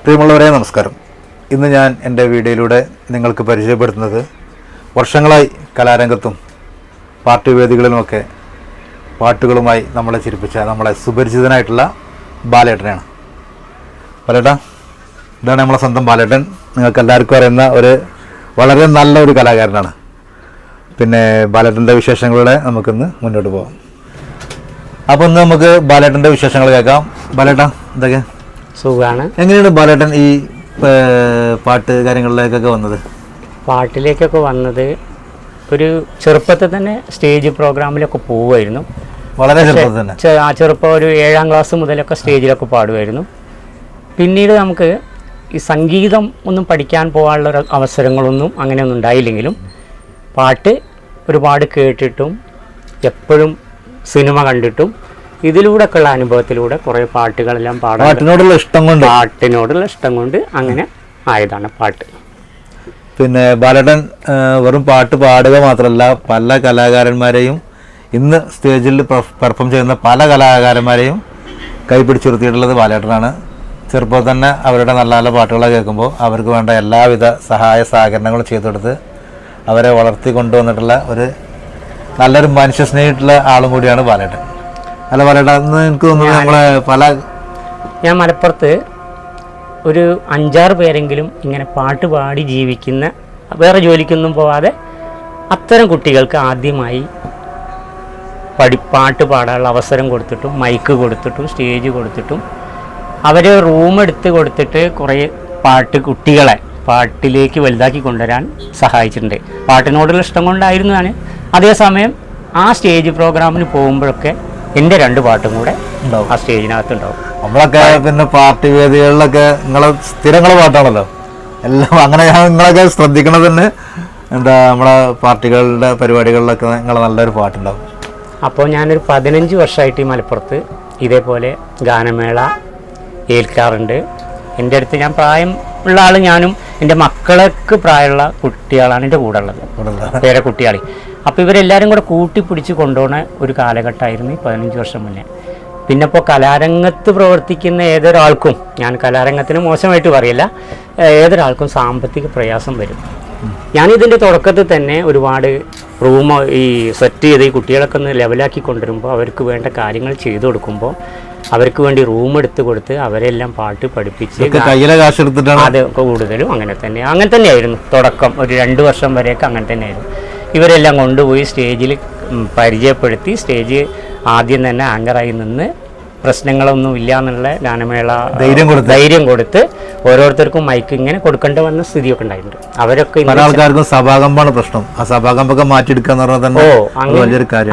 പ്രിയമുള്ളവരെ നമസ്കാരം. ഇന്ന് ഞാൻ എൻ്റെ വീഡിയോയിലൂടെ നിങ്ങൾക്ക് പരിചയപ്പെടുത്തുന്നത് വർഷങ്ങളായി കലാരംഗത്തും പാർട്ടി വേദികളിലുമൊക്കെ പാട്ടുകളുമായി നമ്മളെ ചിരിപ്പിച്ച നമ്മളെ സുപരിചിതനായിട്ടുള്ള ബാലേട്ടനെയാണ്. ബാലേട്ട, ഇതാണ് നമ്മളെ സ്വന്തം ബാലേട്ടൻ. നിങ്ങൾക്ക് എല്ലാവർക്കും അറിയുന്ന ഒരു വളരെ നല്ലൊരു കലാകാരനാണ്. പിന്നെ ബാലേട്ടൻ്റെ വിശേഷങ്ങളിലൂടെ നമുക്കിന്ന് മുന്നോട്ട് പോകാം. അപ്പോൾ ഇന്ന് നമുക്ക് ബാലേട്ടൻ്റെ വിശേഷങ്ങൾ കേൾക്കാം. ബാലേട്ട, എന്തൊക്കെ സുഖമാണ്. എങ്ങനെയാണ് ബാലേട്ടൻ ഈ പാട്ട് കാര്യങ്ങളിലേക്കൊക്കെ വന്നത്? പാട്ടിലേക്കൊക്കെ വന്നത് ഒരു ചെറുപ്പത്തിൽ തന്നെ സ്റ്റേജ് പ്രോഗ്രാമിലൊക്കെ പോവുമായിരുന്നു. വളരെ ചെറുപ്പത്തിൽ തന്നെ? ചെറുപ്പം ഒരു 7ാം ക്ലാസ് മുതലൊക്കെ സ്റ്റേജിലൊക്കെ പാടുമായിരുന്നു. പിന്നീട് നമുക്ക് ഈ സംഗീതം ഒന്നും പഠിക്കാൻ പോകാനുള്ള അവസരങ്ങളൊന്നും അങ്ങനെയൊന്നും ഉണ്ടായില്ലെങ്കിലും പാട്ട് ഒരുപാട് കേട്ടിട്ടും എപ്പോഴും സിനിമ കണ്ടിട്ടും ഇതിലൂടെയൊക്കെയുള്ള അനുഭവത്തിലൂടെ കുറേ പാട്ടുകളെല്ലാം പാട്ടിനോടുള്ള ഇഷ്ടം കൊണ്ട് അങ്ങനെ ആയതാണ് പാട്ട്. പിന്നെ ബാലേട്ടൻ വെറും പാട്ട് പാടുക മാത്രമല്ല, പല കലാകാരന്മാരെയും ഇന്ന് സ്റ്റേജിൽ പെർഫോം ചെയ്യുന്ന പല കലാകാരന്മാരെയും കൈപിടിച്ചുയർത്തിയിട്ടുള്ളത് ബാലേട്ടനാണ്. ചെറുപ്പത്തിൽ തന്നെ അവരുടെ നല്ല നല്ല പാട്ടുകൾ കേൾക്കുമ്പോൾ അവർക്ക് വേണ്ട എല്ലാവിധ സഹായ സഹകരണങ്ങളും ചെയ്തെടുത്ത് അവരെ വളർത്തി കൊണ്ടുവന്നിട്ടുള്ള ഒരു നല്ലൊരു മനുഷ്യ സ്നേഹിട്ടുള്ള ആളും കൂടിയാണ് ബാലേട്ടൻ. അല്ല ബാലേട്ട, എനിക്ക് തോന്നുന്നു നമ്മളെ ഞാൻ മലപ്പുറത്ത് ഒരു 5-6 പേരെങ്കിലും ഇങ്ങനെ പാട്ട് പാടി ജീവിക്കുന്ന, വേറെ ജോലിക്കൊന്നും പോവാതെ അത്തരം കുട്ടികൾക്ക് ആദ്യമായി പാട്ട് പാടാനുള്ള അവസരം കൊടുത്തിട്ടും മൈക്ക് കൊടുത്തിട്ടും സ്റ്റേജ് കൊടുത്തിട്ടും അവരെ റൂം എടുത്ത് കൊടുത്തിട്ട് കുറേ കുട്ടികളെ പാട്ടിലേക്ക് വലുതാക്കി കൊണ്ടുവരാൻ സഹായിച്ചിട്ടുണ്ട്. പാട്ടിനോടുള്ള ഇഷ്ടം കൊണ്ടായിരുന്നു ഞാൻ. അതേസമയം ആ സ്റ്റേജ് പ്രോഗ്രാമിന് പോകുമ്പോഴൊക്കെ എൻ്റെ 2 പാട്ടും കൂടെ ഉണ്ടാവും, ആ സ്റ്റേജിനകത്ത് ഉണ്ടാവും. നമ്മളൊക്കെ പിന്നെ പാർട്ടി വേദികളിലൊക്കെ സ്ഥിരങ്ങളെ പാട്ടാണല്ലോ എല്ലാം. അങ്ങനെ നിങ്ങളൊക്കെ ശ്രദ്ധിക്കണത് തന്നെ നമ്മളെ പാർട്ടികളുടെ പരിപാടികളിലൊക്കെ നിങ്ങളെ നല്ലൊരു പാട്ടുണ്ടാവും. അപ്പോൾ ഞാനൊരു 15 വർഷമായിട്ട് ഈ മലപ്പുറത്ത് ഇതേപോലെ ഗാനമേള ഏൽക്കാറുണ്ട്. എൻ്റെ അടുത്ത് ഞാൻ പ്രായം ഉള്ള ആൾ, ഞാനും എൻ്റെ മക്കൾക്ക് പ്രായമുള്ള കുട്ടികളാണ് എൻ്റെ കൂടെ ഉള്ളത്, വേറെ കുട്ടികൾ. അപ്പോൾ ഇവരെല്ലാവരും കൂടെ കൂട്ടിപ്പിടിച്ച് കൊണ്ടുപോകുന്ന ഒരു കാലഘട്ടമായിരുന്നു ഈ 15 വർഷം മുന്നേ. പിന്നെ ഇപ്പോൾ കലാരംഗത്ത് പ്രവർത്തിക്കുന്ന ഏതൊരാൾക്കും, ഞാൻ കലാരംഗത്തിന് മോശമായിട്ട് പറയില്ല, ഏതൊരാൾക്കും സാമ്പത്തിക പ്രയാസം വരും. ഞാനിതിൻ്റെ തുടക്കത്തിൽ തന്നെ ഒരുപാട് റൂം ഈ സെറ്റ് ചെയ്ത് ഈ കുട്ടികളൊക്കെ ഒന്ന് ലെവലാക്കി കൊണ്ടുവരുമ്പോൾ അവർക്ക് വേണ്ട കാര്യങ്ങൾ ചെയ്തു കൊടുക്കുമ്പോൾ അവർക്ക് വേണ്ടി റൂം എടുത്ത് കൊടുത്ത് അവരെല്ലാം പാട്ട് പഠിപ്പിച്ച് അതൊക്കെ കൂടുതലും അങ്ങനെ തന്നെയായിരുന്നു തുടക്കം. ഒരു 2 വർഷം വരെയൊക്കെ അങ്ങനെ തന്നെയായിരുന്നു. ഇവരെല്ലാം കൊണ്ടുപോയി സ്റ്റേജിൽ പരിചയപ്പെടുത്തി, സ്റ്റേജ് ആദ്യം തന്നെ ആങ്കറായി നിന്ന് പ്രശ്നങ്ങളൊന്നും ഇല്ല എന്നുള്ള ഗാനമേള ധൈര്യം കൊടുത്ത് ഓരോരുത്തർക്കും മൈക്ക് ഇങ്ങനെ കൊടുക്കേണ്ട വന്ന സ്ഥിതിയൊക്കെ ഉണ്ടായിട്ടുണ്ട്. അവരൊക്കെ ആൾക്കാർക്കും സഭാകമ്പാണ് പ്രശ്നം. ആ സഭാകമ്പൊക്കെ മാറ്റിയെടുക്കുക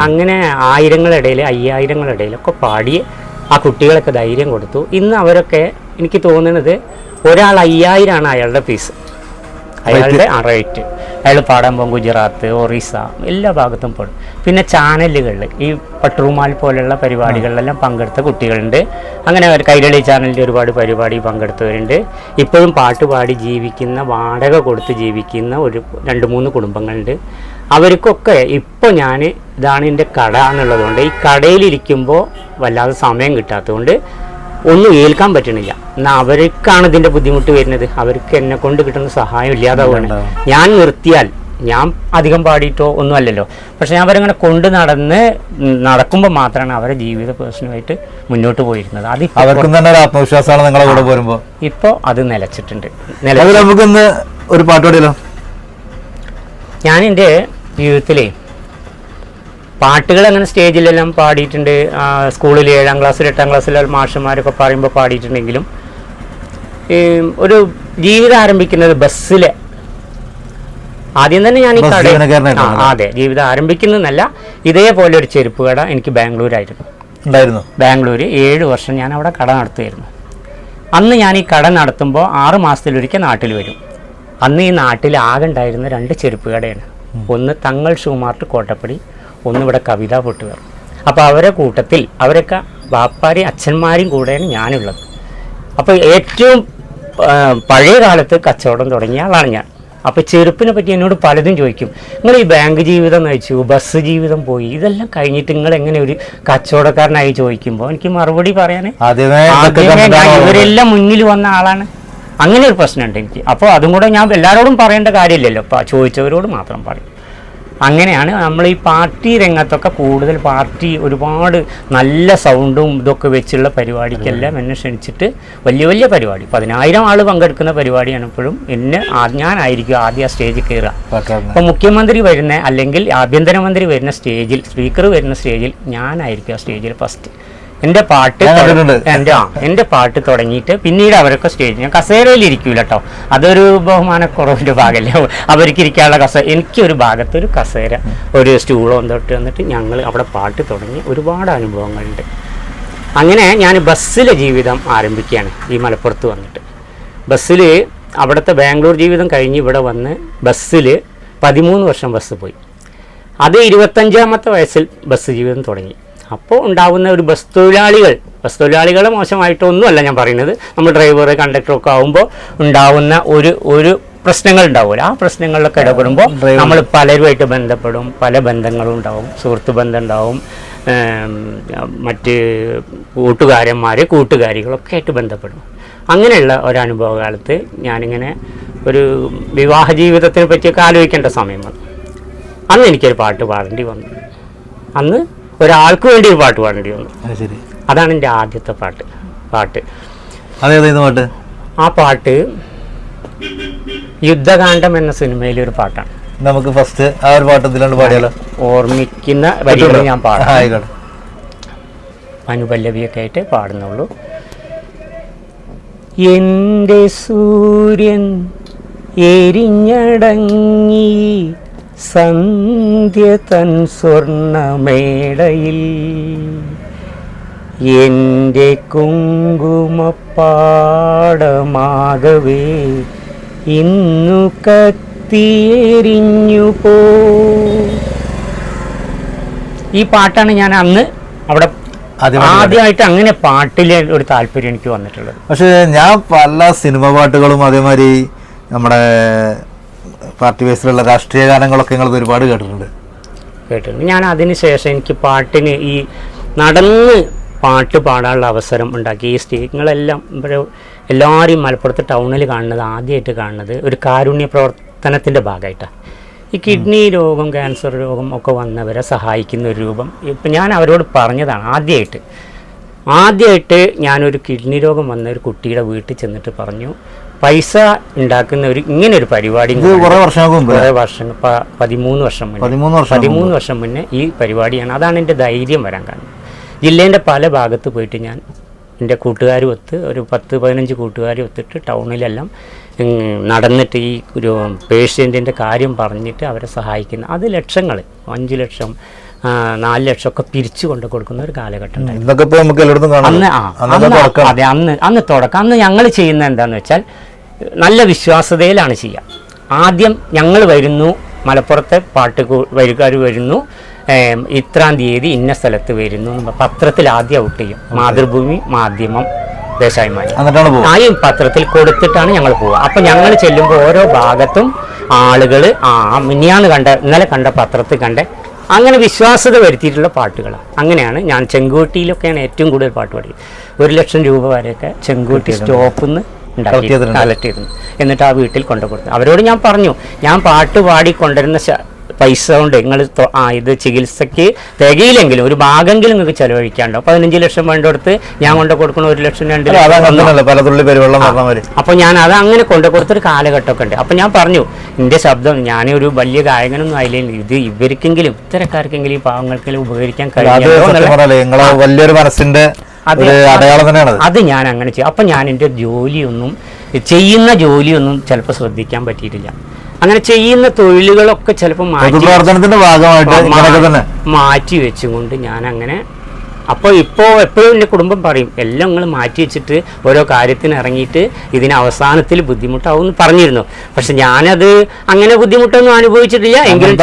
അങ്ങനെ 1000ങ്ങളിടയിൽ 5000ങ്ങളിടയിലൊക്കെ പാടി ആ കുട്ടികളൊക്കെ ധൈര്യം കൊടുത്തു. ഇന്ന് അവരൊക്കെ, എനിക്ക് തോന്നുന്നത് ഒരാൾ 5000 ആണ് അയാളുടെ ഫീസ്, അയാളുടെ റേറ്റ്. അയാൾ പാടാൻ പോകും ഗുജറാത്ത്, ഒറീസ, എല്ലാ ഭാഗത്തും പോകും. പിന്നെ ചാനലുകളിൽ ഈ പട്ടുറുമാൽ പോലുള്ള പരിപാടികളിലെല്ലാം പങ്കെടുത്ത കുട്ടികളുണ്ട്. അങ്ങനെ കൈരളി ചാനലിൻ്റെ ഒരുപാട് പരിപാടി പങ്കെടുത്തവരുണ്ട്. ഇപ്പോഴും പാട്ട് പാടി ജീവിക്കുന്ന, വാടക കൊടുത്ത് ജീവിക്കുന്ന ഒരു 2-3 കുടുംബങ്ങളുണ്ട്. അവർക്കൊക്കെ ഇപ്പോൾ ഇതാണ് എൻ്റെ കട എന്നുള്ളതുകൊണ്ട് ഈ കടയിലിരിക്കുമ്പോൾ വല്ലാതെ സമയം കിട്ടാത്തതുകൊണ്ട് ഒന്നും ഏൽക്കാൻ പറ്റണില്ല. എന്നാൽ അവർക്കാണ് ഇതിൻ്റെ ബുദ്ധിമുട്ട് വരുന്നത്. അവർക്ക് എന്നെ കൊണ്ട് കിട്ടുന്ന സഹായം ഇല്ലാതാവുകയാണ്. ഞാൻ നിർത്തിയാൽ, ഞാൻ അധികം പാടിയിട്ടോ ഒന്നും അല്ലല്ലോ, പക്ഷെ ഞാൻ അവരങ്ങനെ നടക്കുമ്പോൾ മാത്രമാണ് അവരെ ജീവിത പ്രശ്നമായിട്ട് മുന്നോട്ട് പോയിരുന്നത്. അത് അവർക്കും തന്നെ ഒരു ആത്മവിശ്വാസമാണ് നിങ്ങളെ കൂടെ പോരുമ്പോൾ. ഇപ്പോൾ അത് നിലച്ചിട്ടുണ്ട്. നമുക്കൊന്ന് ഒരു പാട്ട് പാടിയല്ലോ. ഞാൻ എൻ്റെ ജീവിതത്തിലെ പാട്ടുകൾ അങ്ങനെ സ്റ്റേജിലെല്ലാം പാടിയിട്ടുണ്ട്. സ്കൂളിൽ 7ാം ക്ലാസ്സിൽ 8ാം ക്ലാസ്സിൽ മാഷന്മാരൊക്കെ പറയുമ്പോൾ പാടിയിട്ടുണ്ടെങ്കിലും ഒരു ജീവിതം ആരംഭിക്കുന്നത് ബസ്സിൽ. ആദ്യം തന്നെ ഞാൻ ഈ അതെ, ജീവിതം ആരംഭിക്കുന്നതല്ല, ഇതേപോലെ ഒരു ചെരുപ്പ് കട എനിക്ക് ബാംഗ്ലൂരായിരുന്നു. ബാംഗ്ലൂർ 7 വർഷം ഞാൻ അവിടെ കട നടത്തുമായിരുന്നു. അന്ന് ഞാൻ ഈ കട നടത്തുമ്പോൾ 6 മാസത്തിലൊരിക്കൽ നാട്ടിൽ വരും. അന്ന് ഈ നാട്ടിൽ ആകെ ഉണ്ടായിരുന്ന 2 ചെരുപ്പ് കടയാണ്. ഒന്ന് തങ്ങൾ ഷൂമാർട്ട് കോട്ടപ്പടി, ഒന്നിവിടെ കവിത പൊട്ടുകർ. അപ്പോൾ അവരെ കൂട്ടത്തിൽ അവരൊക്കെ ബാപ്പാരി അച്ഛന്മാരും കൂടെയാണ് ഞാനുള്ളത്. അപ്പോൾ ഏറ്റവും പഴയ കാലത്ത് കച്ചവടം തുടങ്ങിയ ആളാണ് ഞാൻ. അപ്പോൾ ചെരുപ്പിനെ പറ്റി എന്നോട് പലതും ചോദിക്കും. നിങ്ങൾ ഈ ബാങ്ക് ജീവിതം നയിച്ചു, ബസ് ജീവിതം പോയി, ഇതെല്ലാം കഴിഞ്ഞിട്ട് നിങ്ങൾ എങ്ങനെ ഒരു കച്ചവടക്കാരനായി ചോദിക്കുമ്പോൾ എനിക്ക് മറുപടി പറയാൻ ഇവരെല്ലാം മുന്നിൽ വന്ന ആളാണ്. അങ്ങനെ ഒരു പ്രശ്നമുണ്ട് എനിക്ക്. അപ്പോൾ അതും കൂടെ ഞാൻ എല്ലാവരോടും പറയേണ്ട കാര്യമില്ലല്ലോ, അപ്പോൾ ചോദിച്ചവരോട് മാത്രം പറയും. അങ്ങനെയാണ് നമ്മൾ ഈ പാർട്ടി രംഗത്തൊക്കെ കൂടുതൽ പാർട്ടി ഒരുപാട് നല്ല സൗണ്ടും ഇതൊക്കെ വെച്ചുള്ള പരിപാടിക്കെല്ലാം എന്നെ ക്ഷണിച്ചിട്ട് വലിയ വലിയ പരിപാടി 10,000 ആൾ പങ്കെടുക്കുന്ന പരിപാടിയാണ് ഇപ്പോഴും ഞാനായിരിക്കും ആദ്യം ആ സ്റ്റേജിൽ കയറുക. അപ്പോൾ മുഖ്യമന്ത്രി വരുന്ന അല്ലെങ്കിൽ ആഭ്യന്തരമന്ത്രി വരുന്ന സ്റ്റേജിൽ, സ്പീക്കർ വരുന്ന സ്റ്റേജിൽ ഞാനായിരിക്കും ആ സ്റ്റേജിൽ ഫസ്റ്റ്. എൻ്റെ പാട്ട് തുടങ്ങിയിട്ട് പിന്നീട് അവരൊക്കെ സ്റ്റേജ്, ഞാൻ കസേരയിൽ ഇരിക്കൂല കേട്ടോ, അതൊരു ബഹുമാനക്കുറവിൻ്റെ ഭാഗമല്ലേ, അവർക്ക് ഇരിക്കാനുള്ള കസേര, എനിക്കൊരു ഭാഗത്തൊരു കസേര ഒരു സ്റ്റൂളോ തൊട്ട് വന്നിട്ട് ഞങ്ങൾ അവിടെ പാട്ട് തുടങ്ങി. ഒരുപാട് അനുഭവങ്ങളുണ്ട്. അങ്ങനെ ഞാൻ ബസ്സിലെ ജീവിതം ആരംഭിക്കുകയാണ് ഈ മലപ്പുറത്ത് വന്നിട്ട്. ബസ്സിൽ അവിടുത്തെ ബാംഗ്ലൂർ ജീവിതം കഴിഞ്ഞ് ഇവിടെ വന്ന് ബസ്സിൽ 13 വർഷം ബസ് പോയി. അത് 25ാമത്തെ വയസ്സിൽ ബസ് ജീവിതം തുടങ്ങി. അപ്പോൾ ഉണ്ടാകുന്ന ഒരു ബസ് തൊഴിലാളികളെ മോശമായിട്ടൊന്നുമല്ല ഞാൻ പറയുന്നത്, നമ്മൾ ഡ്രൈവർ കണ്ടക്ടറൊക്കെ ആകുമ്പോൾ ഉണ്ടാകുന്ന ഒരു പ്രശ്നങ്ങൾ ഉണ്ടാവില്ല. ആ പ്രശ്നങ്ങളിലൊക്കെ ഇടപെടുമ്പോൾ നമ്മൾ പലരുമായിട്ട് ബന്ധപ്പെടും, പല ബന്ധങ്ങളും ഉണ്ടാവും, സുഹൃത്ത് ബന്ധം ഉണ്ടാവും, മറ്റ് കൂട്ടുകാരികളൊക്കെ ആയിട്ട് ബന്ധപ്പെടും. അങ്ങനെയുള്ള ഒരനുഭവ കാലത്ത് ഞാനിങ്ങനെ ഒരു വിവാഹ ജീവിതത്തിനെ പറ്റിയൊക്കെ ആലോചിക്കേണ്ട സമയം വന്നു. അന്ന് എനിക്കൊരു പാട്ട് പാടേണ്ടി വന്നു. അന്ന് ഒരാൾക്ക് വേണ്ടി ഒരു പാട്ട് പാടേണ്ടി വന്നു. അതാണ് എൻ്റെ ആദ്യത്തെ പാട്ട്. ആ പാട്ട് യുദ്ധകാന്ഡം എന്ന സിനിമയിലെ ഒരു പാട്ടാണ്. നമുക്ക് ഫസ്റ്റ് ആ ഒരു പാട്ട് പാടിയാലോ? ഓർമ്മിക്കുന്ന വരികൾ ഞാൻ പാടാം, അനുപല്ലവിയൊക്കെ ആയിട്ട് പാടുന്നുള്ളൂ. എൻ്റെ സൂര്യൻ എരിഞ്ഞടങ്ങി സന്ധ്യ തൻ സ്വർണമേടയിൽ എൻ്റെ കുങ്കുമപ്പാടമാകവേ ഇന്നു കത്തിയെരിഞ്ഞു പോ. ഈ പാട്ടാണ് ഞാൻ അന്ന് അവിടെ ആദ്യമായിട്ട് അങ്ങനെ പാട്ടിലെ ഒരു താല്പര്യം എനിക്ക് വന്നിട്ടുള്ളത്. പക്ഷേ ഞാൻ പല സിനിമ പാട്ടുകളും അതേമാതിരി നമ്മുടെ പാർട്ടി ബേസിലുള്ള രാഷ്ട്രീയ ഗാനങ്ങളൊക്കെ നിങ്ങൾ ഒരുപാട് കേട്ടിട്ടുണ്ട്. ഞാൻ അതിന് ശേഷം എനിക്ക് പാട്ടിന് ഈ നടന്ന് പാട്ട് പാടാനുള്ള അവസരം ഉണ്ടാക്കി. ഈ സ്റ്റേജുകളെല്ലാം എല്ലാവരെയും മലപ്പുറത്ത് ടൗണിൽ ആദ്യമായിട്ട് കാണുന്നത് ഒരു കാരുണ്യ പ്രവർത്തനത്തിൻ്റെ ഭാഗമായിട്ടാണ്. ഈ കിഡ്നി രോഗം, ക്യാൻസർ രോഗം ഒക്കെ വന്നവരെ സഹായിക്കുന്ന ഒരു രൂപം. ഇപ്പം ഞാൻ അവരോട് പറഞ്ഞതാണ് ആദ്യമായിട്ട് ഞാനൊരു കിഡ്നി രോഗം വന്ന ഒരു കുട്ടിയുടെ വീട്ടിൽ ചെന്നിട്ട് പറഞ്ഞു, പൈസ ഉണ്ടാക്കുന്ന ഇങ്ങനെ ഒരു പരിപാടി കുറേ വർഷം 13 വർഷം മുന്നേ ഈ പരിപാടിയാണ്. അതാണ് എൻ്റെ ധൈര്യം വരാൻ കാരണം. ജില്ലേൻ്റെ പല ഭാഗത്ത് പോയിട്ട് ഞാൻ എൻ്റെ കൂട്ടുകാരും ഒത്ത് ഒരു 10-15 കൂട്ടുകാരും ഒത്തിട്ട് ടൗണിലെല്ലാം നടന്നിട്ട് ഈ ഒരു പേഷ്യൻറ്റിൻ്റെ കാര്യം പറഞ്ഞിട്ട് അവരെ സഹായിക്കുന്ന, അത് ലക്ഷങ്ങൾ 5 ലക്ഷം 4 ലക്ഷം ഒക്കെ പിരിച്ചു കൊണ്ട് കൊടുക്കുന്ന ഒരു കാലഘട്ടം അന്ന് തുടക്കം. അന്ന് ഞങ്ങൾ ചെയ്യുന്നത് എന്താണെന്ന് വെച്ചാൽ നല്ല വിശ്വാസതയിലാണ് ചെയ്യുക. ആദ്യം ഞങ്ങൾ വരുന്നു, മലപ്പുറത്തെ വരിക്കാർ വരുന്നു, ഇത്രാം തീയതി ഇന്ന സ്ഥലത്ത് വരുന്നു പത്രത്തിൽ ആദ്യം ഔട്ട് ചെയ്യും. മാതൃഭൂമി, മാധ്യമം, ദേശാഭിമാനി, ഈ പത്രത്തിൽ കൊടുത്തിട്ടാണ് ഞങ്ങൾ പോവുക. അപ്പം ഞങ്ങൾ ചെല്ലുമ്പോൾ ഓരോ ഭാഗത്തും ആളുകൾ ഇന്നലെ കണ്ട പത്രത്തിൽ അങ്ങനെ വിശ്വാസത വരുത്തിയിട്ടുള്ള പാട്ടുകളാണ്. അങ്ങനെയാണ് ഞാൻ ചെങ്കോട്ടിയിലൊക്കെയാണ് ഏറ്റവും കൂടുതൽ പാട്ട് പാടിയത്. 1 ലക്ഷം രൂപ വരെയൊക്കെ ചെങ്കോട്ടി സ്റ്റോപ്പിൽ നിന്ന് കളക്ട് ചെയ്തിരുന്നു. എന്നിട്ട് ആ വീട്ടിൽ കൊണ്ടുകൊടുത്തു. അവരോട് ഞാൻ പറഞ്ഞു, ഞാൻ പാട്ട് പാടി കൊണ്ടുവരുന്ന പൈസ കൊണ്ട് നിങ്ങൾ ഇത് ചികിത്സയ്ക്ക് തികയില്ലെങ്കിലും ഒരു ഭാഗമെങ്കിലും നിങ്ങൾക്ക് ചെലവഴിക്കാണ്ടോ. 15 ലക്ഷം വേണ്ടടുത്ത് ഞാൻ കൊണ്ടു കൊടുക്കണം 1 ലക്ഷം 2 ലക്ഷം. അപ്പോൾ ഞാൻ അത് അങ്ങനെ കൊണ്ടു കൊടുത്തൊരു കാലഘട്ടമൊക്കെ ഉണ്ട്. അപ്പം ഞാൻ പറഞ്ഞു, എൻ്റെ ശബ്ദം, ഞാനൊരു വലിയ ഗായകനൊന്നും ആയില്ലെങ്കിൽ ഇത് ഇവർക്കെങ്കിലും ഇത്തരക്കാർക്കെങ്കിലും ഈ പാവങ്ങൾക്കെങ്കിലും ഉപകരിക്കാൻ കഴിയും. അത് ഞാൻ അങ്ങനെ ചെയ്യും. അപ്പം ഞാൻ എൻ്റെ ചെയ്യുന്ന ജോലിയൊന്നും ചിലപ്പോൾ ശ്രദ്ധിക്കാൻ പറ്റിയിട്ടില്ല. അങ്ങനെ ചെയ്യുന്ന തൊഴിലുകളൊക്കെ ചിലപ്പോൾ മാറ്റി വെച്ചുകൊണ്ട് ഞാൻ അങ്ങനെ. അപ്പോൾ എപ്പോഴും എൻ്റെ കുടുംബം പറയും, എല്ലാം നിങ്ങൾ മാറ്റി വെച്ചിട്ട് ഓരോ കാര്യത്തിന് ഇറങ്ങിയിട്ട് ഇതിന് അവസാനത്തിൽ ബുദ്ധിമുട്ടാവും എന്ന് പറഞ്ഞിരുന്നു. പക്ഷെ ഞാനത് അങ്ങനെ ബുദ്ധിമുട്ടൊന്നും അനുഭവിച്ചിട്ടില്ല. എങ്കിലും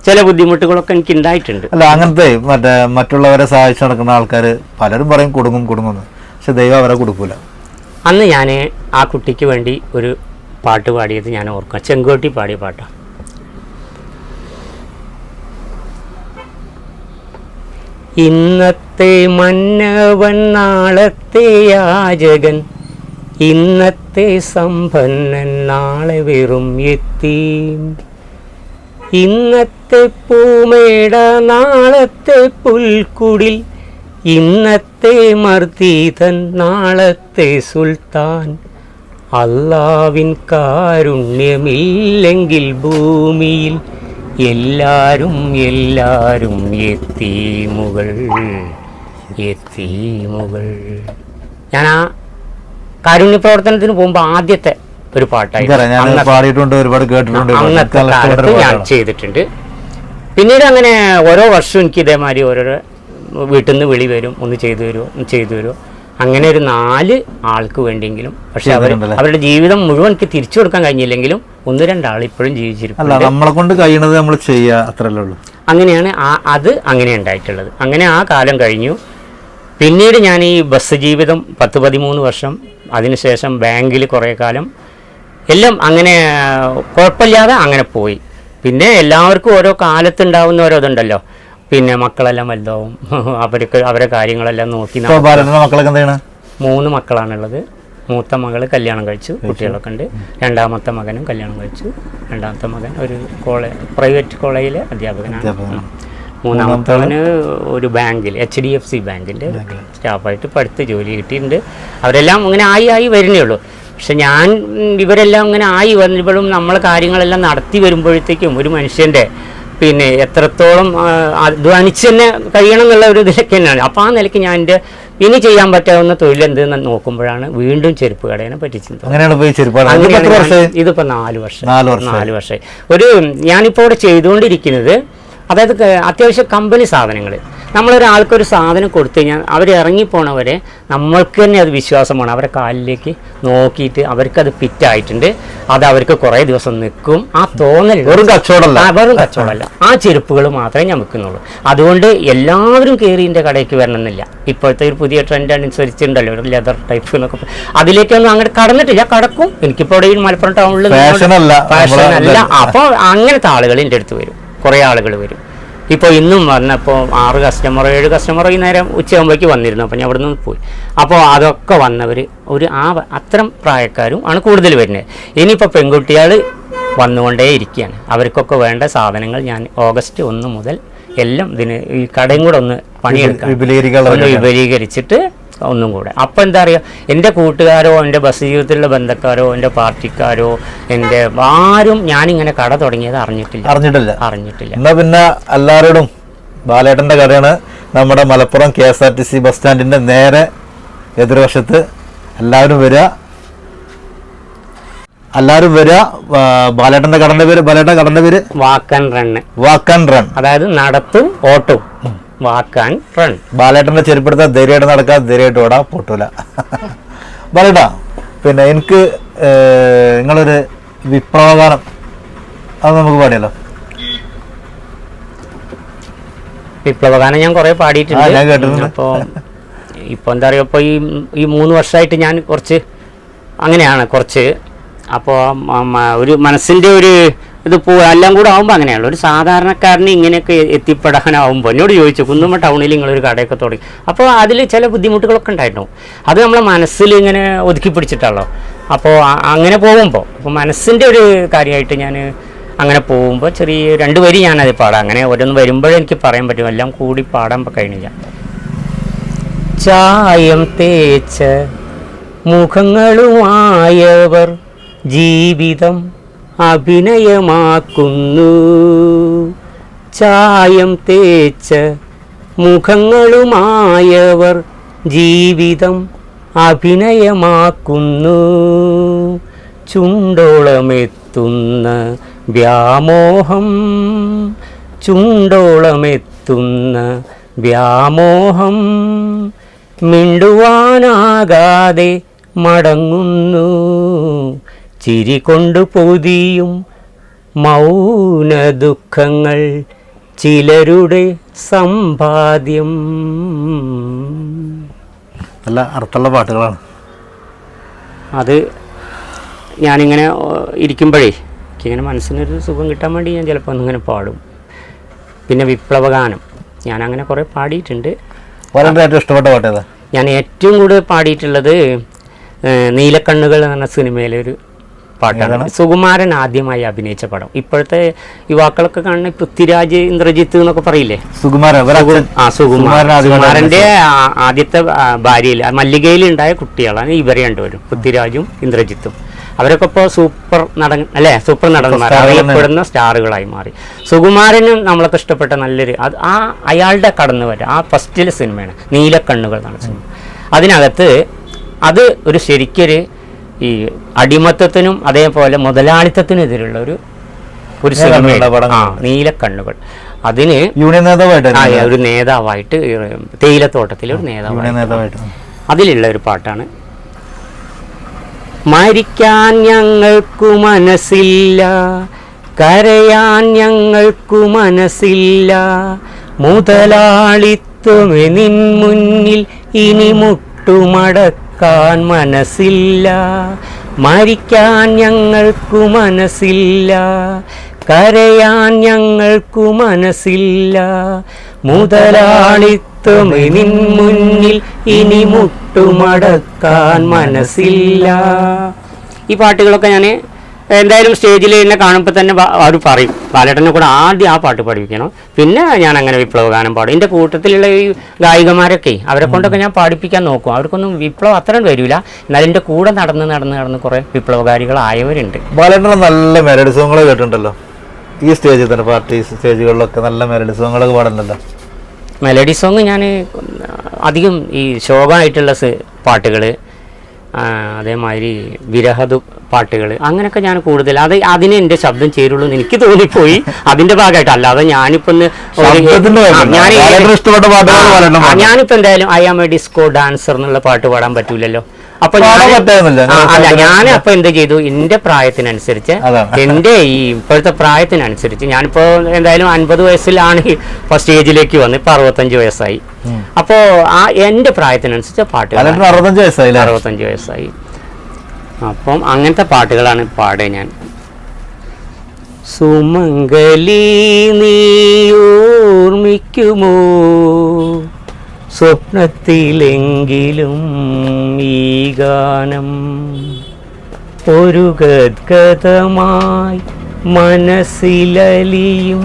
ചില ബുദ്ധിമുട്ടുകളൊക്കെ എനിക്ക് ഉണ്ടായിട്ടുണ്ട്. അല്ല, അങ്ങനത്തെ മറ്റുള്ളവരെ സഹായിച്ചു നടക്കുന്ന ആൾക്കാർ പലരും പറയും കൊടുങ്ങുമെന്ന്. പക്ഷെ ദൈവം അവരെ കൊടുക്കൂല. അന്ന് ഞാൻ ആ കുട്ടിക്ക് വേണ്ടി ഒരു പാട്ട് പാടിയത് ഞാൻ ഓർക്കാം. ചെങ്കോട്ടി പാടിയ പാട്ടാണ്. ഇന്നത്തെ മന്നവൻ നാളത്തെ യാചകൻ, ഇന്നത്തെ സമ്പന്നൻ നാളെ വെറും യത്തീം, ഇന്നത്തെ പൂമേട നാളത്തെ പുൽക്കുടിൽ, ഇന്നത്തെ മർദീതൻ നാളത്തെ സുൽത്താൻ. അല്ലാവിൻ കാരുണ്യമില്ലെങ്കിൽ ഭൂമിയിൽ എല്ലാരും എല്ലാരും യത്തീമുകൾ, യത്തീമുകൾ. ഞാൻ ആ കാരുണ്യ പ്രവർത്തനത്തിന് പോകുമ്പോൾ ആദ്യത്തെ ഒരു പാട്ടായി പാടിയിട്ടുണ്ട്, ഒരുപാട് കേട്ടിട്ടുണ്ട്, അന്നത്തെ കാലത്ത് ഞാൻ ചെയ്തിട്ടുണ്ട്. പിന്നീട് അങ്ങനെ ഓരോ വർഷവും എനിക്ക് ഇതേമാതിരി ഓരോരോ വീട്ടിൽ നിന്ന് വിളി വരും, ഒന്ന് ചെയ്തു തരുമോ, ഒന്ന് ചെയ്തു തരുമോ. അങ്ങനെ ഒരു 4 ആൾക്ക് വേണ്ടിയെങ്കിലും, പക്ഷെ അവരുടെ ജീവിതം മുഴുവൻ എനിക്ക് തിരിച്ചു കൊടുക്കാൻ കഴിഞ്ഞില്ലെങ്കിലും 1-2 ആൾ ഇപ്പോഴും ജീവിച്ചിരിക്കും. നമ്മളെ കൊണ്ട് കഴിയണത് നമ്മൾ ചെയ്യുക, അത്രയല്ലേ ഉള്ളൂ. അങ്ങനെയാണ് അത് അങ്ങനെ ഉണ്ടായിട്ടുള്ളത്. അങ്ങനെ ആ കാലം കഴിഞ്ഞു. പിന്നീട് ഞാൻ ഈ ബസ് ജീവിതം 10-13 വർഷം, അതിനുശേഷം ബാങ്കിൽ കുറേ കാലം, എല്ലാം അങ്ങനെ കുഴപ്പമില്ലാതെ അങ്ങനെ പോയി. പിന്നെ എല്ലാവർക്കും ഓരോ കാലത്തുണ്ടാവുന്ന ഓരോ ഇതുണ്ടല്ലോ, പിന്നെ മക്കളെല്ലാം വലുതാവും, അവരെ കാര്യങ്ങളെല്ലാം നോക്കി. മക്കളൊക്കെ എന്താണ്? 3 മക്കളാണുള്ളത്. മൂത്ത മകൾ കല്യാണം കഴിച്ചു, കുട്ടികളൊക്കെ ഉണ്ട്. രണ്ടാമത്തെ മകനും കല്യാണം കഴിച്ചു. രണ്ടാമത്തെ മകൻ ഒരു പ്രൈവറ്റ് കോളേജിലെ അധ്യാപകനാണ്. മൂന്നാമത്തവന് ഒരു ബാങ്കിൽ, HDFC ബാങ്കിൻ്റെ സ്റ്റാഫായിട്ട് പഠിത്ത് ജോലി കിട്ടിയിട്ടുണ്ട്. അവരെല്ലാം അങ്ങനെ ആയി വരുന്നേ ഉള്ളൂ. പക്ഷെ ഞാൻ ഇവരെല്ലാം ഇങ്ങനെ ആയി വരുമ്പോഴും നമ്മളെ കാര്യങ്ങളെല്ലാം നടത്തി വരുമ്പോഴത്തേക്കും ഒരു മനുഷ്യൻ്റെ പിന്നെ എത്രത്തോളം അധ്വാനിച്ച് തന്നെ കഴിയണം എന്നുള്ള ഒരു ഇതിലൊക്കെ തന്നെയാണ്. അപ്പോൾ ആ നിലയ്ക്ക് ഞാൻ എൻ്റെ ഇനി ചെയ്യാൻ പറ്റാവുന്ന തൊഴിലെന്തെന്ന് നോക്കുമ്പോഴാണ് വീണ്ടും ചെരുപ്പ് കടേനെ പറ്റി ചിന്ത. ഇതിപ്പോൾ 4 വർഷം ഒരു ഞാനിപ്പോൾ ഇവിടെ ചെയ്തുകൊണ്ടിരിക്കുന്നത്, അതായത് അത്യാവശ്യം കമ്പനി സാധനങ്ങൾ. നമ്മളൊരാൾക്കൊരു സാധനം കൊടുത്തു കഴിഞ്ഞാൽ അവർ ഇറങ്ങിപ്പോണവരെ നമ്മൾക്ക് തന്നെ അത് വിശ്വാസമാണ്. അവരെ കാലിലേക്ക് നോക്കിയിട്ട് അവർക്കത് ഫിറ്റായിട്ടുണ്ട്, അത് അവർക്ക് കുറേ ദിവസം നിൽക്കും. ആ തോന്നൽ വെറും കച്ചവടമല്ല, ആ ചെരുപ്പുകൾ മാത്രമേ ഞാൻ വിൽക്കുന്നുള്ളൂ. അതുകൊണ്ട് എല്ലാവരും കയറി എൻ്റെ കടയ്ക്ക് വരണമെന്നില്ല. ഇപ്പോഴത്തെ ഒരു പുതിയ ട്രെൻഡ് അനുസരിച്ചിട്ടുണ്ടല്ലോ, ഒരു ലെതർ ടൈപ്പ് എന്നൊക്കെ, അതിലേക്കൊന്നും അങ്ങോട്ട് കടന്നിട്ടില്ല. കടക്കും. എനിക്കിപ്പോൾ ഇവിടെ ഈ മലപ്പുറം ടൗണിൽ ഫാഷനല്ല. അപ്പോൾ അങ്ങനത്തെ ആളുകൾ എൻ്റെ അടുത്ത് വരും, കുറേ ആളുകൾ വരും. ഇപ്പോൾ ഇന്നും വന്നപ്പോൾ 7 കസ്റ്റമർ ഈ നേരം ഉച്ചയാകുമ്പോഴേക്ക് വന്നിരുന്നു. അപ്പോൾ ഞാൻ അവിടെ നിന്ന് പോയി. അപ്പോൾ അതൊക്കെ വന്നവർ അത്തരം പ്രായക്കാരും ആണ് കൂടുതൽ വരുന്നത്. ഇനിയിപ്പോൾ പെൺകുട്ടികൾ വന്നുകൊണ്ടേ ഇരിക്കുകയാണ്. അവർക്കൊക്കെ വേണ്ട സാധനങ്ങൾ ഞാൻ ഓഗസ്റ്റ് 1 മുതൽ എല്ലാം ഇതിന് ഈ കടയും കൂടെ ഒന്ന് പണിയെടുക്കാൻ വിപുലീകരിച്ചിട്ട് ഒന്നും കൂടെ. അപ്പോൾ എന്താ പറയുക, എൻ്റെ കൂട്ടുകാരോ എൻ്റെ ബസ് ജീവിതത്തിലുള്ള ബന്ധക്കാരോ എൻ്റെ പാർട്ടിക്കാരോ എൻ്റെ ആരും ഞാനിങ്ങനെ കട തുടങ്ങിയത് അറിഞ്ഞിട്ടില്ല. എന്നാൽ പിന്നെ എല്ലാവരോടും ബാലേട്ടൻ്റെ കടയാണ് നമ്മുടെ മലപ്പുറം KSRTC ബസ് സ്റ്റാൻഡിൻ്റെ നേരെ എതിർവശത്ത്. എല്ലാവരും വരിക. ബാലേട്ടൻ്റെ കടൻ്റെ പേര് വാക്ക് ആൻഡ് റൺ, അതായത് നടത്തും ഓട്ടും. വാക്കാൻ റൺ. ബാലേട്ടൻ്റെ ചെരുപ്പെടുത്താൻ ധൈര്യമായിട്ട് നടക്കാൻ, ധൈര്യമായിട്ട് ഓടാ, പൊട്ടൂല. ബാലേട്ടാ, പിന്നെ എനിക്ക് നിങ്ങളൊരു വിപ്ലവഗാനം അത് നമുക്ക് പാടിയല്ലോ. വിപ്ലവഗാനം ഞാൻ കുറേ പാടിയിട്ടുണ്ട്, ഞാൻ കേട്ടിട്ടുണ്ട്. ഇപ്പോൾ എന്താ പറയുക, ഇപ്പോൾ ഈ 3 വർഷമായിട്ട് ഞാൻ കുറച്ച് അങ്ങനെയാണ് കുറച്ച്. അപ്പോൾ ഒരു മനസ്സിൻ്റെ ഒരു ഇത് എല്ലാം കൂടെ ആകുമ്പോൾ അങ്ങനെയുള്ള ഒരു സാധാരണക്കാരന് ഇങ്ങനെയൊക്കെ എത്തിപ്പെടാനാവുമ്പോൾ എന്നോട് ചോദിച്ചു, കുന്നുമ്മ ടൗണിൽ നിങ്ങളൊരു കടയൊക്കെ തുടങ്ങി. അപ്പോൾ അതിൽ ചില ബുദ്ധിമുട്ടുകളൊക്കെ ഉണ്ടായിട്ടുണ്ടാവും. അത് നമ്മളെ മനസ്സിൽ ഇങ്ങനെ ഒതുക്കി പിടിച്ചിട്ടാണല്ലോ. അപ്പോൾ അങ്ങനെ പോകുമ്പോൾ അപ്പോൾ മനസ്സിൻ്റെ ഒരു കാര്യമായിട്ട് ഞാൻ അങ്ങനെ പോകുമ്പോൾ ചെറിയ 2 വരി ഞാനത് പാടാം. അങ്ങനെ ഓരോന്ന് വരുമ്പോഴെനിക്ക് പറയാൻ പറ്റും, എല്ലാം കൂടി പാടാൻ കഴിഞ്ഞില്ല. ചായം തേച്ച മുഖങ്ങളുമായവർ ജീവിതം അഭിനയമാക്കുന്നു. ചായം തേച്ച മുഖങ്ങളുമായവർ ജീവിതം അഭിനയമാക്കുന്നു. ചുണ്ടോളമെത്തുന്ന വ്യാമോഹം, മിണ്ടുവാനാകാതെ മടങ്ങുന്നു. ചിരി കൊണ്ട് പൊതിയും മൗന ദുഃഖങ്ങൾ ചിലരുടെ സമ്പാദ്യം. നല്ല അർത്ഥമുള്ള പാട്ടുകളാണ്. അത് ഞാനിങ്ങനെ ഇരിക്കുമ്പോഴേ എനിക്കിങ്ങനെ മനസ്സിനൊരു സുഖം കിട്ടാൻ വേണ്ടി ഞാൻ ചിലപ്പോൾ ഒന്നിങ്ങനെ പാടും. പിന്നെ വിപ്ലവഗാനം ഞാനങ്ങനെ കുറേ പാടിയിട്ടുണ്ട്. ഏറ്റവും ഇഷ്ടപ്പെട്ട പാട്ട് ഏതാ? ഞാൻ ഏറ്റവും കൂടുതൽ പാടിയിട്ടുള്ളത് നീലക്കണ്ണുകൾ എന്ന് പറഞ്ഞ സിനിമയിലെ ഒരു പാട്ടാണ്. സുകുമാരൻ ആദ്യമായി അഭിനയിച്ച പടം. ഇപ്പോഴത്തെ യുവാക്കളൊക്കെ കാണുന്ന പൃഥ്വിരാജ്, ഇന്ദ്രജിത്ത് എന്നൊക്കെ പറയില്ലേ, സുകുമാരന്റെ ആദ്യത്തെ ഭാര്യയിൽ മല്ലികയിൽ ഉണ്ടായ കുട്ടികളാണ് ഇവരെ രണ്ടുപേരും, പൃഥ്വിരാജും ഇന്ദ്രജിത്തും. അവരൊക്കെ ഇപ്പോൾ സൂപ്പർ നടന്മാർ അറിയപ്പെടുന്ന സ്റ്റാറുകളായി മാറി. സുകുമാരനും നമ്മളൊക്കെ ഇഷ്ടപ്പെട്ട നല്ലൊരു അയാളുടെ കടന്നു വരാം ആ ഫസ്റ്റിലെ സിനിമയാണ് നീലക്കണ്ണുകൾ എന്നാണ് സിനിമ. അതിനകത്ത് അത് ഒരു ശരിക്കൊരു ഈ അടിമത്തത്തിനും അതേപോലെ മുതലാളിത്തത്തിനെതിരുള്ള ഒരു സിനിമ നീലക്കണ്ണുകൾ. അതിന് ഒരു നേതാവായിട്ട് തേയിലത്തോട്ടത്തിലെ ഒരു നേതാവായിട്ട് അതിലുള്ള ഒരു പാട്ടാണ്. മരിക്കാൻ ഞങ്ങൾക്കു മനസ്സില്ല, കരയാൻ ഞങ്ങൾക്കു മനസ്സില്ല, മുതലാളിത്വമേ നിൻ മുന്നിൽ ഇനി മുട്ടുമടക്കാൻ മനസ്സില്ല. മരിക്കാൻ ഞങ്ങൾക്കു മനസ്സില്ല, കരയാൻ ഞങ്ങൾക്കു മനസ്സില്ല, മുതലാളിത്വമേ നിൻ മുന്നിൽ ഇനി മുട്ടുമടക്കാൻ മനസ്സില്ല. ഈ പാട്ടുകളൊക്കെ ഞാൻ എന്തായാലും സ്റ്റേജിൽ എന്നെ കാണുമ്പോൾ തന്നെ അവർ പറയും, ബാലേട്ടനെ കൂടെ ആദ്യം ആ പാട്ട് പഠിപ്പിക്കണം, പിന്നെ ഞാൻ അങ്ങനെ വിപ്ലവ ഗാനം പാടും. എൻ്റെ കൂട്ടത്തിലുള്ള ഈ ഗായികമാരൊക്കെ അവരെ കൊണ്ടൊക്കെ ഞാൻ പാടിപ്പിക്കാൻ നോക്കും. അവർക്കൊന്നും വിപ്ലവം അത്രയും വരില്ല, എന്നാൽ എൻ്റെ കൂടെ നടന്ന് കുറേ വിപ്ലവകാരികളായവരുണ്ട്. ബാലേട്ടനെ നല്ല മെലഡി സോങ്ങുകൾ കേട്ടിട്ടുണ്ടല്ലോ ഈ സ്റ്റേജിൽ തന്നെ, പാർട്ടി സ്റ്റേജുകളിലൊക്കെ നല്ല മെലഡി സോങ്ങുകളൊക്കെ പാടുന്നുണ്ടല്ലോ. മെലഡി സോങ് ഞാൻ അധികം ഈ ശോകമായിട്ടുള്ള പാട്ടുകൾ, അതേമാതിരി വിരഹദു പാട്ടുകൾ, അങ്ങനെയൊക്കെ ഞാൻ കൂടുതൽ അതിന് എൻ്റെ ശബ്ദം ചേരുള്ളൂ എന്ന് എനിക്ക് തോന്നിപ്പോയി. അതിൻ്റെ ഭാഗമായിട്ട് അല്ലാതെ ഞാനിപ്പോൾ എന്തായാലും I am a disco dancer എന്നുള്ള പാട്ട് പാടാൻ പറ്റൂലല്ലോ. അപ്പൊ ഞാൻ അപ്പൊ എന്ത് ചെയ്തു, എന്റെ പ്രായത്തിനനുസരിച്ച്, എന്റെ ഈ ഇപ്പോഴത്തെ പ്രായത്തിനനുസരിച്ച്, ഞാനിപ്പോ എന്തായാലും 50 വയസ്സിലാണ് ഇപ്പൊ സ്റ്റേജിലേക്ക് വന്ന്, ഇപ്പൊ 65 വയസ്സായി. അപ്പോ എന്റെ പ്രായത്തിനനുസരിച്ച് പാട്ടുകൾ 65 വയസ്സായി. അപ്പം അങ്ങനത്തെ പാട്ടുകളാണ് പാടേ ഞാൻ. സുമംഗലി നീ ഓർമ്മിക്കുമോ സ്വപ്നത്തിലെങ്കിലും ഈ ഗാനം, ഒരു ഗദ്ഗതമായി മനസ്സിലലിയും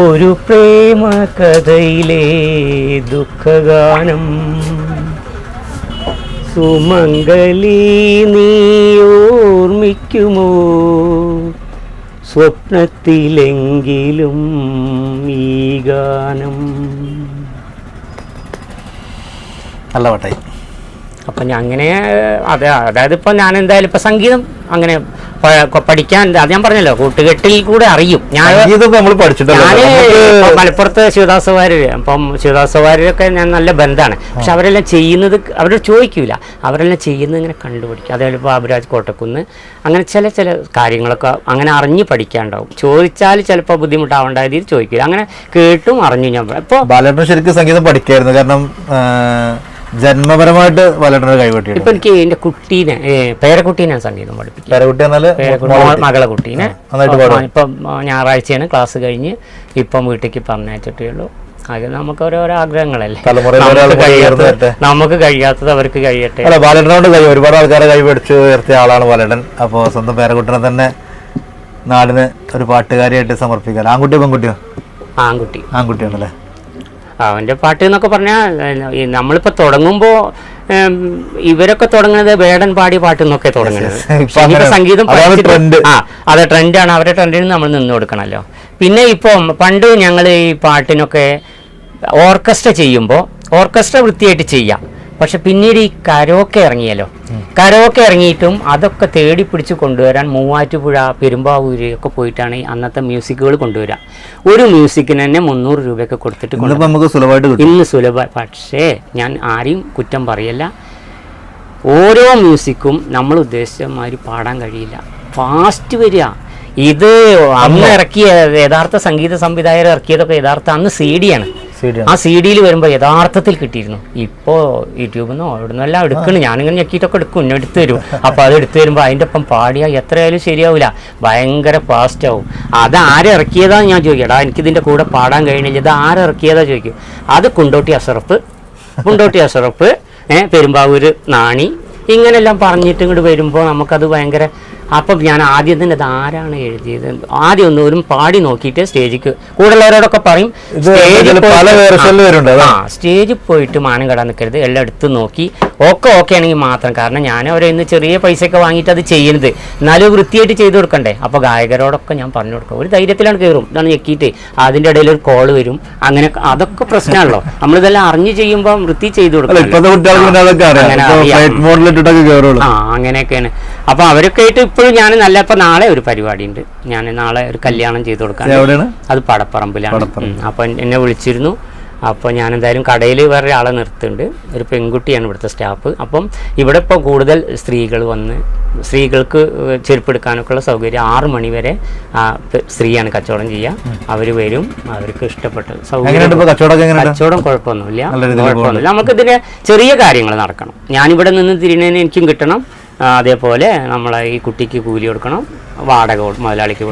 ഒരു പ്രേമ കഥയിലെ ദുഃഖഗാനം. സുമംഗലി നീ ഓർമ്മിക്കുമോ സ്വപ്നത്തിലെങ്കിലും ഈ ഗാനം. നല്ല പാട്ടായി. അപ്പം ഞാൻ അങ്ങനെ അതായത് ഇപ്പം ഞാൻ എന്തായാലും ഇപ്പം സംഗീതം അങ്ങനെ പഠിക്കാൻ, അത് ഞാൻ പറഞ്ഞല്ലോ, കൂട്ടുകെട്ടിൽ കൂടെ അറിയും. ഞാൻ മലപ്പുറത്ത് ശിവദാസ് വാര്യർ, അപ്പം ശിവദാസ് വാര്യരൊക്കെ ഞാൻ നല്ല ബന്ധമാണ്. പക്ഷെ അവരെല്ലാം ചെയ്യുന്നത് അവരോട് ചോദിക്കൂല, അവരെല്ലാം ചെയ്യുന്നത് ഇങ്ങനെ കണ്ടുപിടിക്കും. അതേപോലെ ഇപ്പോൾ ബാബുരാജ് കോട്ടക്കുന്ന്, അങ്ങനെ ചില കാര്യങ്ങളൊക്കെ അങ്ങനെ അറിഞ്ഞ് പഠിക്കാണ്ടാവും. ചോദിച്ചാൽ ചിലപ്പോൾ ബുദ്ധിമുട്ടാവേണ്ട രീതിയിൽ ചോദിക്കില്ല, അങ്ങനെ കേട്ടും അറിഞ്ഞു. ഞാൻ ഇപ്പോൾ ബാലേട്ടൻ ശരിക്കും സംഗീതം പഠിക്കായിരുന്നു, കാരണം ജന്മപരമായിട്ട് ബാലേട്ടൻ്റെ കൈവട്ടി. ഇപ്പൊ എനിക്ക് എന്റെ കുട്ടീനെ, പേരക്കുട്ടീനെ സംഗീതം പഠിപ്പിക്കും. മകളെ കുട്ടീനെ ഇപ്പം ഞായറാഴ്ചയാണ് ക്ലാസ് കഴിഞ്ഞ് ഇപ്പം വീട്ടിലേക്ക് പറഞ്ഞയച്ചിട്ടേ ഉള്ളൂ. അത് നമുക്ക് ഓരോരോ ആഗ്രഹങ്ങളല്ലേ, നമുക്ക് കഴിയാത്തത് അവർക്ക് കഴിയട്ടെ. അല്ല, ബാലേട്ടനോട് ഒരുപാട് ആൾക്കാരെ കൈപിടിച്ച് ഉയർത്തിയ ആളാണ് ബാലേട്ടൻ. അപ്പോൾ സ്വന്തം പേരക്കുട്ടനെ തന്നെ നാടിന് ഒരു പാട്ടുകാരിയായിട്ട് സമർപ്പിക്കാൻ. ആൺകുട്ടിയോ പെൺകുട്ടിയോ? ആൺകുട്ടിയാണല്ലേ. അവൻ്റെ പാട്ട് എന്നൊക്കെ പറഞ്ഞാൽ നമ്മളിപ്പോൾ തുടങ്ങുമ്പോൾ ഇവരൊക്കെ തുടങ്ങുന്നത് വേടൻ പാടിയ പാട്ട് എന്നൊക്കെ തുടങ്ങുന്നത്. സംഗീതം അതെ, ട്രെൻഡാണ്. അവരുടെ ട്രെൻഡിന് നമ്മൾ നിന്ന് കൊടുക്കണമല്ലോ. പിന്നെ ഇപ്പം പണ്ട് ഞങ്ങൾ ഈ പാട്ടിനൊക്കെ ഓർക്കസ്ട്ര ചെയ്യുമ്പോൾ ഓർക്കസ്ട്ര വൃത്തിയായിട്ട് ചെയ്യാം. പക്ഷെ പിന്നീട് ഈ കരോക്കെ ഇറങ്ങിയല്ലോ, കരോക്കെ ഇറങ്ങിയിട്ടും അതൊക്കെ തേടി പിടിച്ച് കൊണ്ടുവരാൻ മൂവാറ്റുപുഴ, പെരുമ്പാവൂര് ഒക്കെ പോയിട്ടാണ് അന്നത്തെ മ്യൂസിക്കുകൾ കൊണ്ടുവരിക. ഒരു മ്യൂസിക്കിന് തന്നെ 300 രൂപയൊക്കെ കൊടുത്തിട്ട് ഇന്ന് സുലഭ. പക്ഷേ ഞാൻ ആരെയും കുറ്റം പറയല്ല, ഓരോ മ്യൂസിക്കും നമ്മൾ ഉദ്ദേശിച്ച മാതിരി പാടാൻ കഴിയില്ല, ഫാസ്റ്റ് വരിക. ഇത് അന്ന് ഇറക്കിയ യഥാർത്ഥ സംഗീത സംവിധായകർ ഇറക്കിയതൊക്കെ യഥാർത്ഥ അന്ന് CD ആണ്. ആ CD വരുമ്പോൾ യഥാർത്ഥത്തിൽ കിട്ടിയിരുന്നു. ഇപ്പോൾ യൂട്യൂബിൽ നിന്നോ എവിടെ നിന്നെല്ലാം എടുക്കണം, ഞാനിങ്ങനെ ഞെക്കിയിട്ടൊക്കെ എടുക്കും, ഇന്നെ എടുത്തു തരും. അപ്പോൾ അത് എടുത്തു വരുമ്പോൾ അതിൻ്റെ ഒപ്പം പാടിയാൽ എത്രയായാലും ശരിയാവില്ല, ഭയങ്കര ഫാസ്റ്റ് ആവും. അത് ആരിറക്കിയതാന്ന് ഞാൻ ചോദിക്കും, എടാ എനിക്കിതിൻ്റെ കൂടെ പാടാൻ കഴിയണില്ല, ഇത് ആരിറക്കിയതാ ചോദിക്കും. അത് കുണ്ടോട്ടി അഷറഫ്, പെരുമ്പാവൂർ നാണി, ഇങ്ങനെല്ലാം പറഞ്ഞിട്ട് ഇങ്ങോട്ട് വരുമ്പോൾ നമുക്കത് ഭയങ്കര. അപ്പം ഞാൻ ആദ്യം തന്നെ ആരാണ് എഴുതിയത് ആദ്യം ഒരു പാടി നോക്കിയിട്ട് സ്റ്റേജിക്ക് കൂടുതലുള്ളവരോടൊക്കെ പറയും സ്റ്റേജിൽ പോയിട്ട് മാനം കെടാൻ നിൽക്കരുത്, എല്ലാം എടുത്ത് നോക്കി ഓക്കെ ആണെങ്കിൽ മാത്രം. കാരണം ഞാൻ അവരെ ഇന്ന് ചെറിയ പൈസയൊക്കെ വാങ്ങിയിട്ട് അത് ചെയ്യുന്നത്, എന്നാലും വൃത്തിയായിട്ട് ചെയ്ത് കൊടുക്കണ്ടേ. അപ്പോൾ ഗായകരോടൊക്കെ ഞാൻ പറഞ്ഞു കൊടുക്കാം, ഒരു ധൈര്യത്തിലാണ് കയറും, ഇതാണ് ഞെക്കിയിട്ട് അതിൻ്റെ ഇടയിൽ ഒരു കോള് വരും, അങ്ങനെ അതൊക്കെ പ്രശ്നമാണല്ലോ. നമ്മളിതെല്ലാം അറിഞ്ഞ് ചെയ്യുമ്പോൾ വൃത്തി ചെയ്ത് കൊടുക്കണം. അങ്ങനെയൊക്കെയാണ്. അപ്പോൾ അവരൊക്കെ ആയിട്ട് ഇപ്പോഴും ഞാൻ നല്ല. ഇപ്പം നാളെ ഒരു പരിപാടി ഉണ്ട്, ഞാൻ നാളെ ഒരു കല്യാണം ചെയ്ത് കൊടുക്കാൻ, അത് പടപ്പറമ്പിലാണ്. അപ്പം എന്നെ വിളിച്ചിരുന്നു. അപ്പോൾ ഞാൻ എന്തായാലും കടയിൽ വേറെ ഒരാളെ നിർത്തുന്നുണ്ട്, ഒരു പെൺകുട്ടിയാണ് ഇവിടുത്തെ സ്റ്റാഫ്. അപ്പം ഇവിടെ ഇപ്പോൾ കൂടുതൽ സ്ത്രീകൾ വന്ന് സ്ത്രീകൾക്ക് ചെരുപ്പെടുക്കാനൊക്കെയുള്ള സൗകര്യം 6 മണി വരെ സ്ത്രീയാണ് കച്ചവടം ചെയ്യുക. അവർ വരും, അവർക്ക് ഇഷ്ടപ്പെട്ട സൗകര്യം. കച്ചവടം കുഴപ്പമൊന്നുമില്ല. നമുക്കിതിന് ചെറിയ കാര്യങ്ങൾ നടക്കണം. ഞാനിവിടെ നിന്ന് തിരിഞ്ഞതിന് എനിക്കും കിട്ടണം, അതേപോലെ നമ്മളെ ഈ കുട്ടിക്ക് കൂലി കൊടുക്കണം, വാടക മുതലാളിക്ക്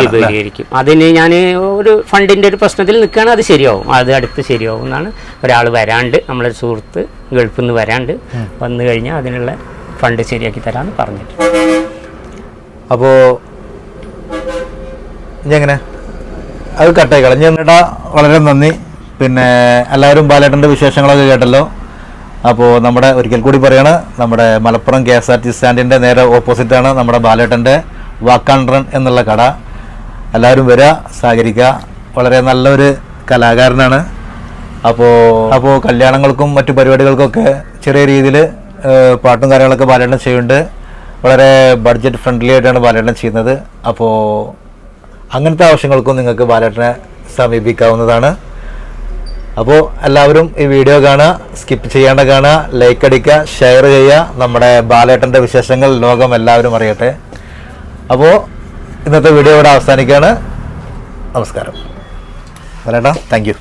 വിപുലീകരിക്കും. അതിന് ഞാൻ ഒരു ഫണ്ടിൻ്റെ ഒരു പ്രശ്നത്തിൽ നിൽക്കുകയാണ്, അത് ശരിയാവും, അത് അടുത്ത് ശരിയാവും എന്നാണ്. ഒരാൾ വരാണ്ട്, നമ്മളൊരു സുഹൃത്ത് ഗൾഫിൽ നിന്ന് വരാണ്ട് വന്നു കഴിഞ്ഞാൽ അതിനുള്ള ഫണ്ട് ശരിയാക്കി തരാമെന്ന് പറഞ്ഞിട്ട്. അപ്പോൾ എങ്ങനെ അത് കട്ടായി കളഞ്ഞിട്ടാ. വളരെ നന്ദി. പിന്നെ എല്ലാവരും ബാലേട്ടൻ്റെ വിശേഷങ്ങളൊക്കെ കേട്ടല്ലോ. അപ്പോൾ നമ്മുടെ ഒരിക്കൽ കൂടി പറയാണ്, നമ്മുടെ മലപ്പുറം KSRTC സ്റ്റാൻഡിൻ്റെ നേരെ ഓപ്പോസിറ്റാണ് നമ്മുടെ ബാലേട്ടൻ്റെ വാക്ക് ആൻഡ് റൺ എന്നുള്ള കട. എല്ലാവരും വരിക, സഹകരിക്കുക. വളരെ നല്ലൊരു കലാകാരനാണ്. അപ്പോൾ കല്യാണങ്ങൾക്കും മറ്റു പരിപാടികൾക്കൊക്കെ ചെറിയ രീതിയിൽ പാട്ടും കാര്യങ്ങളൊക്കെ ബാലേട്ടൻ ചെയ്യുന്നുണ്ട്. വളരെ ബഡ്ജറ്റ് ഫ്രണ്ട്ലി ആയിട്ടാണ് ബാലേട്ടൻ ചെയ്യുന്നത്. അപ്പോൾ അങ്ങനത്തെ ആവശ്യങ്ങൾക്കും നിങ്ങൾക്ക് ബാലേട്ടനെ സമീപിക്കാവുന്നതാണ്. അപ്പോൾ എല്ലാവരും ഈ വീഡിയോ കാണുക, സ്കിപ്പ് ചെയ്യാണ്ട് കാണുക, ലൈക്ക് അടിക്കുക, ഷെയർ ചെയ്യുക. നമ്മുടെ ബാലേട്ടൻ്റെ വിശേഷങ്ങൾ ലോകം എല്ലാവരും അറിയട്ടെ. അപ്പോൾ ഇന്നത്തെ വീഡിയോ ഇവിടെ അവസാനിക്കുകയാണ്. നമസ്കാരം ബാലേട്ടാ, താങ്ക് യു.